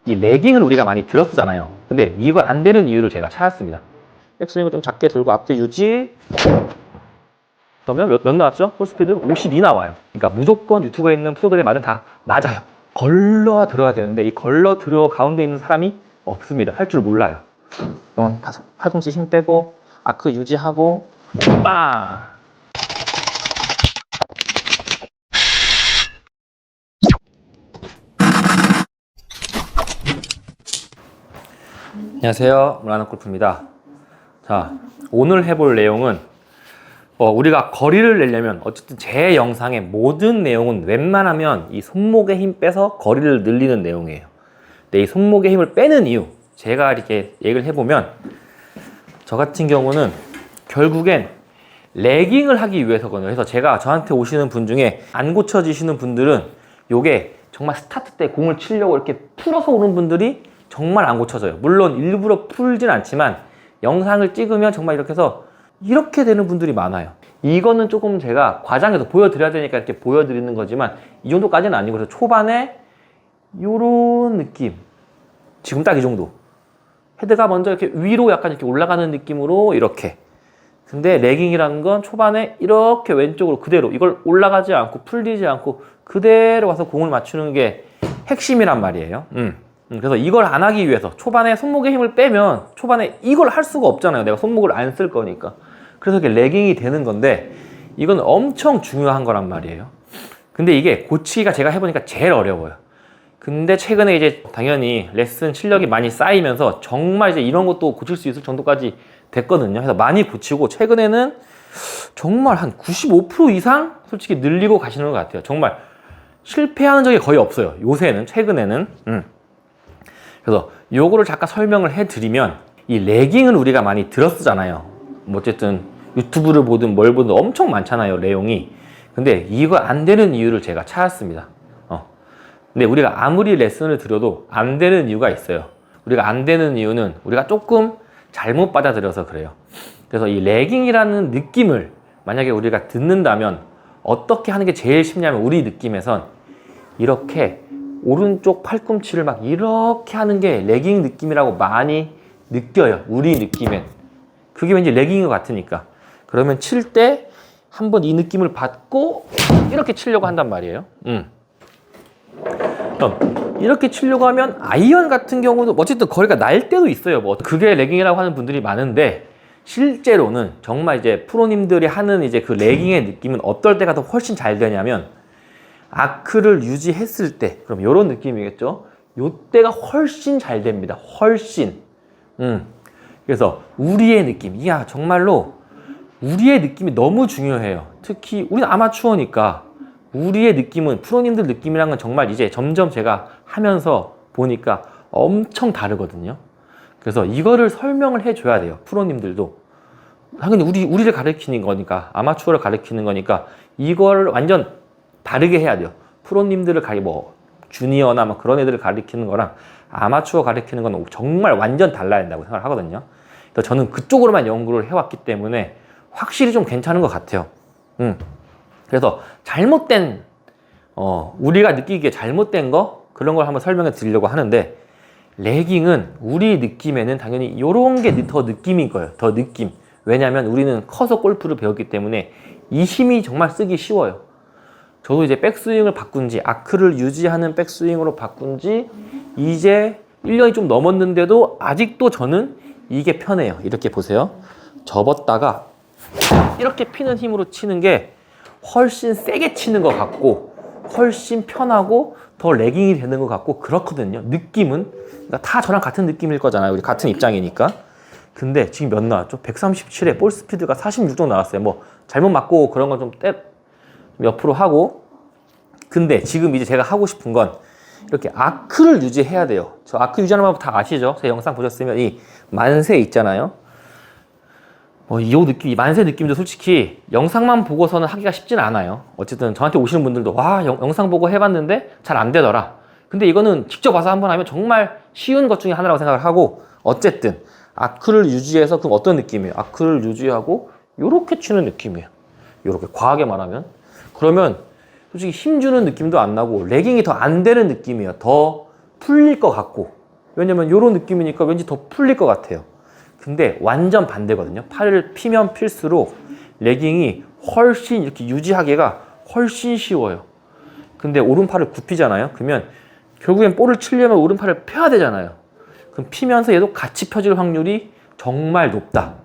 이 레깅을 우리가 많이 들었잖아요. 근데 이거 안 되는 이유를 제가 찾았습니다. 백스윙을 좀 작게 들고 앞뒤 유지. 그러면 몇 나왔죠? 풀스피드 52 나와요. 그러니까 무조건 유튜브에 있는 프로들의 말은 다 맞아요. 걸러 들어야 되는데 이 걸러 들어 가운데 있는 사람이 없습니다. 할 줄 몰라요. 그럼 팔꿈치 힘 빼고 아크 유지하고 빵! 안녕하세요. 문화는골프입니다. 자, 오늘 해볼 내용은 우리가 거리를 내려면 어쨌든 제 영상의 모든 내용은 웬만하면 이 손목에 힘 빼서 거리를 늘리는 내용이에요. 근데 이 손목에 힘을 빼는 이유, 제가 이렇게 얘기를 해보면 저 같은 경우는 결국엔 레깅을 하기 위해서거든요. 그래서 제가 저한테 오시는 분 중에 안 고쳐지시는 분들은 요게 정말 스타트 때 공을 치려고 이렇게 풀어서 오는 분들이 정말 안 고쳐져요. 물론 일부러 풀진 않지만 영상을 찍으면 정말 이렇게 해서 이렇게 되는 분들이 많아요. 이거는 조금 제가 과장해서 보여드려야 되니까 이렇게 보여드리는 거지만 이 정도까지는 아니고, 그래서 초반에 요런 느낌, 지금 딱 이 정도, 헤드가 먼저 이렇게 위로 약간 이렇게 올라가는 느낌으로 이렇게. 근데 레깅이라는 건 초반에 이렇게 왼쪽으로 그대로, 이걸 올라가지 않고 풀리지 않고 그대로 와서 공을 맞추는 게 핵심이란 말이에요. 그래서 이걸 안 하기 위해서 초반에 손목에 힘을 빼면 초반에 이걸 할 수가 없잖아요. 내가 손목을 안 쓸 거니까. 그래서 이게 레깅이 되는 건데 이건 엄청 중요한 거란 말이에요. 근데 이게 고치기가 제가 해보니까 제일 어려워요. 근데 최근에 이제 당연히 레슨 실력이 많이 쌓이면서 정말 이제 이런 것도 고칠 수 있을 정도까지 됐거든요. 그래서 많이 고치고 최근에는 정말 한 95% 이상 솔직히 늘리고 가시는 것 같아요. 정말 실패하는 적이 거의 없어요. 요새는, 최근에는. 그래서 요거를 잠깐 설명을 해드리면, 이 레깅을 우리가 많이 들었잖아요. 뭐 어쨌든 유튜브를 보든 뭘 보든 엄청 많잖아요, 내용이. 근데 이거 안 되는 이유를 제가 찾았습니다. 근데 우리가 아무리 레슨을 들어도 안 되는 이유가 있어요. 우리가 안 되는 이유는 우리가 조금 잘못 받아들여서 그래요. 그래서 이 레깅이라는 느낌을 만약에 우리가 듣는다면 어떻게 하는 게 제일 쉽냐면, 우리 느낌에선 이렇게 오른쪽 팔꿈치를 막 이렇게 하는 게 레깅 느낌이라고 많이 느껴요. 우리 느낌엔. 그게 왠지 레깅인 것 같으니까. 그러면 칠 때 한번 이 느낌을 받고 이렇게 치려고 한단 말이에요. 그럼 이렇게 치려고 하면 아이언 같은 경우도 어쨌든 거리가 날 때도 있어요. 뭐 그게 레깅이라고 하는 분들이 많은데, 실제로는 정말 이제 프로님들이 하는 이제 그 레깅의 느낌은 어떨 때가 더 훨씬 잘 되냐면, 아크를 유지했을 때, 그럼 이런 느낌이겠죠. 요때가 훨씬 잘 됩니다. 훨씬. 그래서 우리의 느낌, 이야 정말로 우리의 느낌이 너무 중요해요. 특히 우리는 아마추어니까 우리의 느낌은, 프로님들 느낌이란 건 정말 이제 점점 제가 하면서 보니까 엄청 다르거든요. 그래서 이거를 설명을 해줘야 돼요. 프로님들도. 당연히 우리를 가르치는 거니까, 아마추어를 가르치는 거니까 이걸 완전 다르게 해야 돼요. 프로님들을 주니어나 뭐 그런 애들을 가르치는 거랑 아마추어 가르치는 건 정말 완전 달라야 된다고 생각을 하거든요. 그래서 저는 그쪽으로만 연구를 해왔기 때문에 확실히 좀 괜찮은 것 같아요. 그래서 잘못된, 우리가 느끼기에 잘못된 거, 그런 걸 한번 설명해 드리려고 하는데, 레깅은 우리 느낌에는 당연히 이런 게 더 느낌인 거예요. 더 느낌. 왜냐면 우리는 커서 골프를 배웠기 때문에 이 힘이 정말 쓰기 쉬워요. 저도 이제 백스윙을 바꾼 지, 아크를 유지하는 백스윙으로 바꾼 지 이제 1년이 좀 넘었는데도 아직도 저는 이게 편해요. 이렇게 보세요. 접었다가 이렇게 피는 힘으로 치는 게 훨씬 세게 치는 것 같고 훨씬 편하고 더 레깅이 되는 것 같고 그렇거든요. 느낌은. 그러니까 다 저랑 같은 느낌일 거잖아요. 우리 같은 입장이니까. 근데 지금 몇 나왔죠? 137에 볼 스피드가 46 정도 나왔어요. 뭐 잘못 맞고 그런 건 좀 옆으로 하고. 근데 지금 이제 제가 하고 싶은 건 이렇게 아크를 유지해야 돼요. 저 아크 유지하는 방법 다 아시죠? 제 영상 보셨으면 이 만세 있잖아요. 이 느낌, 이 만세 느낌도 솔직히 영상만 보고서는 하기가 쉽진 않아요. 어쨌든 저한테 오시는 분들도 와, 영상 보고 해봤는데 잘 안 되더라. 근데 이거는 직접 와서 한번 하면 정말 쉬운 것 중에 하나라고 생각을 하고, 어쨌든 아크를 유지해서, 그럼 어떤 느낌이에요? 아크를 유지하고 요렇게 치는 느낌이에요. 요렇게 과하게 말하면. 그러면 솔직히 힘주는 느낌도 안 나고 레깅이 더 안 되는 느낌이에요. 더 풀릴 것 같고, 왜냐면 이런 느낌이니까 왠지 더 풀릴 것 같아요. 근데 완전 반대거든요. 팔을 피면 필수록 레깅이 훨씬 이렇게 유지하기가 훨씬 쉬워요. 근데 오른팔을 굽히잖아요. 그러면 결국엔 볼을 치려면 오른팔을 펴야 되잖아요. 그럼 피면서 얘도 같이 펴질 확률이 정말 높다.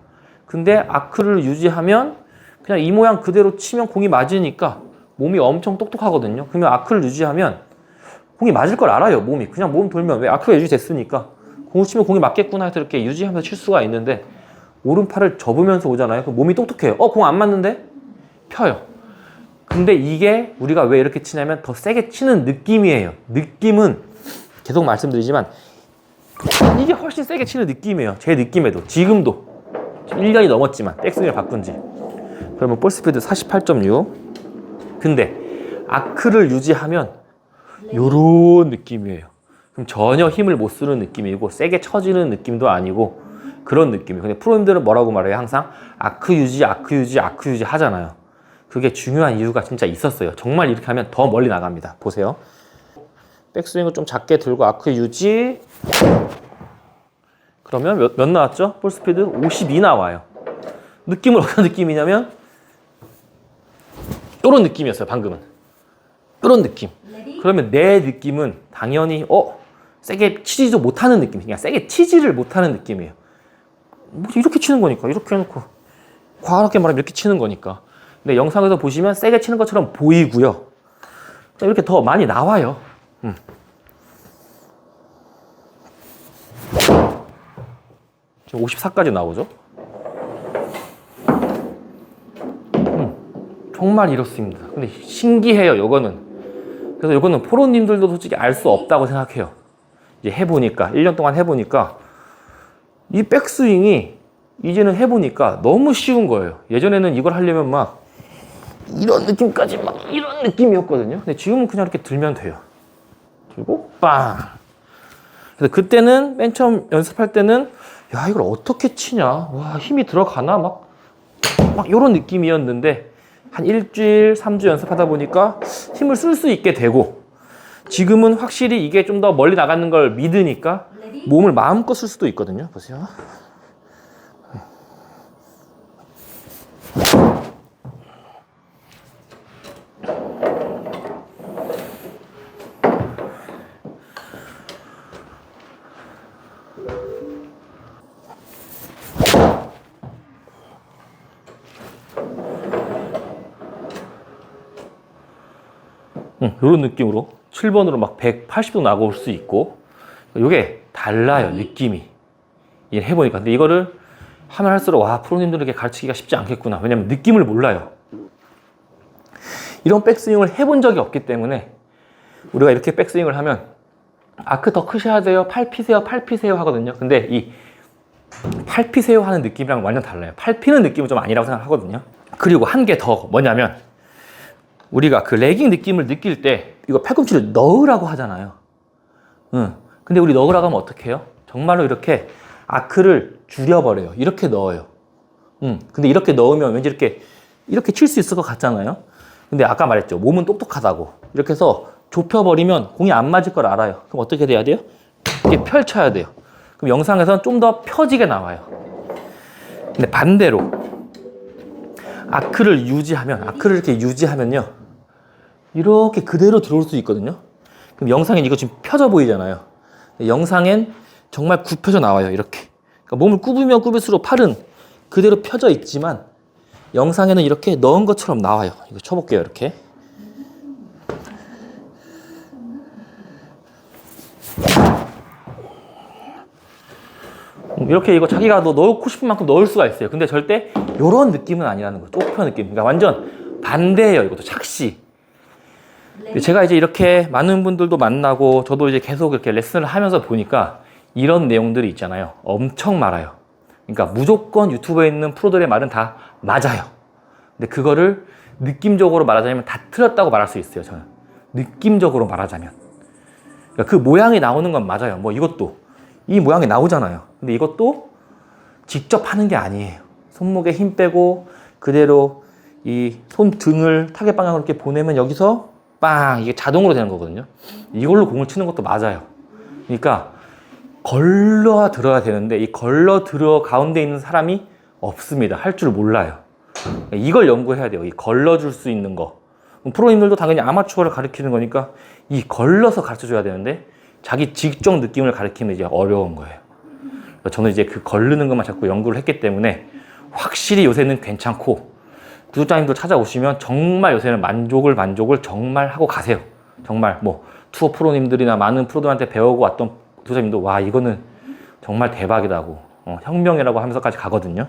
근데 아크를 유지하면 그냥 이 모양 그대로 치면 공이 맞으니까 몸이 엄청 똑똑하거든요. 그러면 아크를 유지하면 공이 맞을 걸 알아요. 몸이 그냥 몸 돌면 왜 아크가 유지됐으니까 공을 치면 공이 맞겠구나 해서 이렇게 유지하면서 칠 수가 있는데, 오른팔을 접으면서 오잖아요. 그럼 몸이 똑똑해요. 공 안 맞는데? 펴요. 근데 이게 우리가 왜 이렇게 치냐면 더 세게 치는 느낌이에요. 느낌은 계속 말씀드리지만 이게 훨씬 세게 치는 느낌이에요. 제 느낌에도. 지금도 1년이 넘었지만 백스윙을 바꾼 지. 그러면 볼 스피드 48.6. 근데 아크를 유지하면 요런 느낌이에요. 그럼 전혀 힘을 못 쓰는 느낌이고 세게 쳐지는 느낌도 아니고 그런 느낌이에요. 근데 프로님들은 뭐라고 말해요? 항상 아크 유지, 아크 유지, 아크 유지 하잖아요. 그게 중요한 이유가 진짜 있었어요. 정말 이렇게 하면 더 멀리 나갑니다. 보세요. 백스윙을 좀 작게 들고 아크 유지. 그러면 몇 나왔죠? 볼 스피드 52 나와요. 느낌은 어떤 느낌이냐면 이런 느낌이었어요. 방금은. 이런 느낌. 그러면 내 느낌은 당연히 세게 치지도 못하는 느낌. 그냥 세게 치지를 못하는 느낌이에요. 뭐 이렇게 치는 거니까. 이렇게 해놓고 과하게 말하면 이렇게 치는 거니까. 근데 영상에서 보시면 세게 치는 것처럼 보이고요. 이렇게 더 많이 나와요. 지금 54까지 나오죠. 정말 이렇습니다. 근데 신기해요, 요거는. 그래서 요거는 프로님들도 솔직히 알 수 없다고 생각해요. 이제 해보니까, 1년 동안 해보니까 이 백스윙이 이제는 해보니까 너무 쉬운 거예요. 예전에는 이걸 하려면 막 이런 느낌까지 막 이런 느낌이었거든요. 근데 지금은 그냥 이렇게 들면 돼요. 그리고 빵! 그래서 그때는 맨 처음 연습할 때는 야, 이걸 어떻게 치냐? 와, 힘이 들어가나? 막 이런 느낌이었는데 한 일주일, 3주 연습하다 보니까 힘을 쓸 수 있게 되고, 지금은 확실히 이게 좀 더 멀리 나가는 걸 믿으니까 몸을 마음껏 쓸 수도 있거든요. 보세요. 이런 느낌으로 7번으로 막 180도 나올 수 있고, 이게 달라요, 느낌이. 이걸 해보니까. 근데 이거를 하면 할수록 와, 프로님들에게 가르치기가 쉽지 않겠구나. 왜냐면 느낌을 몰라요. 이런 백스윙을 해본 적이 없기 때문에 우리가 이렇게 백스윙을 하면 아크 더 크셔야 돼요, 팔 피세요, 팔 피세요 하거든요. 근데 이 팔 피세요 하는 느낌이랑 완전 달라요. 팔 피는 느낌은 좀 아니라고 생각하거든요. 그리고 한 개 더 뭐냐면, 우리가 그 레깅 느낌을 느낄 때 이거 팔꿈치를 넣으라고 하잖아요. 근데 우리 넣으라고 하면 어떻게 해요? 정말로 이렇게 아크를 줄여버려요. 이렇게 넣어요. 근데 이렇게 넣으면 왠지 이렇게 칠 수 있을 것 같잖아요. 근데 아까 말했죠. 몸은 똑똑하다고. 이렇게 해서 좁혀버리면 공이 안 맞을 걸 알아요. 그럼 어떻게 돼야 돼요? 이렇게 펼쳐야 돼요. 그럼 영상에서는 좀 더 펴지게 나와요. 근데 반대로 아크를 이렇게 유지하면요, 이렇게 그대로 들어올 수 있거든요. 그럼 영상엔 이거 지금 펴져 보이잖아요. 영상엔 정말 굽혀져 나와요. 이렇게. 그러니까 몸을 굽으면 굽을수록 팔은 그대로 펴져 있지만 영상에는 이렇게 넣은 것처럼 나와요. 이거 쳐볼게요. 이렇게. 이렇게 이거 자기가 넣고 싶은 만큼 넣을 수가 있어요. 근데 절대 이런 느낌은 아니라는 거예요. 쪽펴 느낌. 그러니까 완전 반대예요. 이것도 착시. 제가 이제 이렇게 많은 분들도 만나고 저도 이제 계속 이렇게 레슨을 하면서 보니까 이런 내용들이 있잖아요. 엄청 많아요. 그러니까 무조건 유튜브에 있는 프로들의 말은 다 맞아요. 근데 그거를 느낌적으로 말하자면 다 틀렸다고 말할 수 있어요. 저는 느낌적으로 말하자면, 그러니까 그 모양이 나오는 건 맞아요. 뭐 이것도 이 모양이 나오잖아요. 근데 이것도 직접 하는 게 아니에요. 손목에 힘 빼고 그대로 이 손등을 타겟 방향으로 이렇게 보내면 여기서 빵! 이게 자동으로 되는 거거든요. 이걸로 공을 치는 것도 맞아요. 그러니까 걸러 들어야 되는데 이 걸러 들어 가운데 있는 사람이 없습니다. 할 줄 몰라요. 이걸 연구해야 돼요. 이 걸러줄 수 있는 거. 프로님들도 당연히 아마추어를 가르치는 거니까 이 걸러서 가르쳐줘야 되는데 자기 직접 느낌을 가르치면 이제 어려운 거예요. 저는 이제 그 걸르는 것만 자꾸 연구를 했기 때문에 확실히 요새는 괜찮고 구독자님들 찾아오시면 정말 요새는 만족을 정말 하고 가세요. 정말 뭐 투어 프로님들이나 많은 프로들한테 배우고 왔던 구독자님도 와 이거는 정말 대박이라고 혁명이라고 하면서까지 가거든요.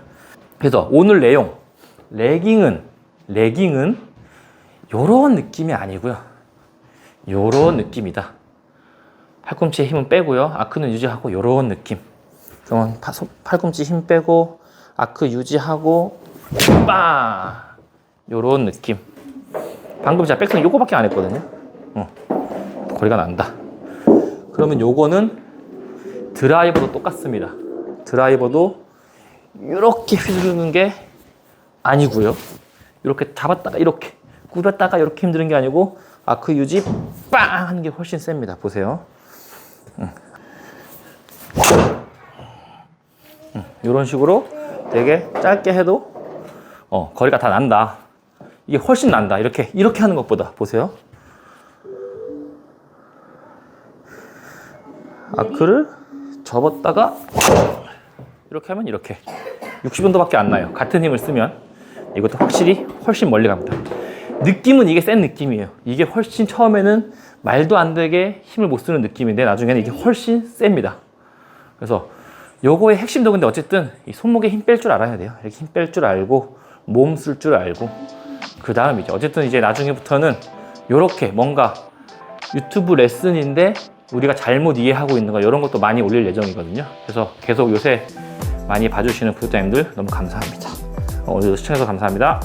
그래서 오늘 내용 레깅은 요런 느낌이 아니고요. 요런 느낌이다. 팔꿈치에 힘은 빼고요. 아크는 유지하고 요런 느낌. 그러면 팔꿈치 힘 빼고 아크 유지하고 빵! 요런 느낌. 방금 제가 백스윙 요거밖에 안 했거든요. 거리가 난다. 그러면 요거는 드라이버도 똑같습니다. 드라이버도 이렇게 휘두르는 게 아니고요. 이렇게 잡았다가 이렇게 굽였다가 이렇게 힘드는 게 아니고 아크 유지 빵 하는 게 훨씬 셉니다. 보세요. 이런 식으로 되게 짧게 해도 거리가 다 난다. 이게 훨씬 난다. 이렇게 하는 것보다 보세요. 아크를 접었다가 이렇게 하면 이렇게 60온도밖에 안 나요. 같은 힘을 쓰면 이것도 확실히 훨씬 멀리 갑니다. 느낌은 이게 센 느낌이에요. 이게 훨씬 처음에는 말도 안 되게 힘을 못 쓰는 느낌인데 나중에는 이게 훨씬 셉니다. 그래서 요거의 핵심도 근데 어쨌든 이 손목에 힘 뺄 줄 알아야 돼요. 이렇게 힘 뺄 줄 알고 몸 쓸 줄 알고 그 다음이죠. 어쨌든 이제 나중에부터는 요렇게 뭔가 유튜브 레슨인데 우리가 잘못 이해하고 있는 거 이런 것도 많이 올릴 예정이거든요. 그래서 계속 요새 많이 봐주시는 구독자님들 너무 감사합니다. 오늘도 시청해주셔서 감사합니다.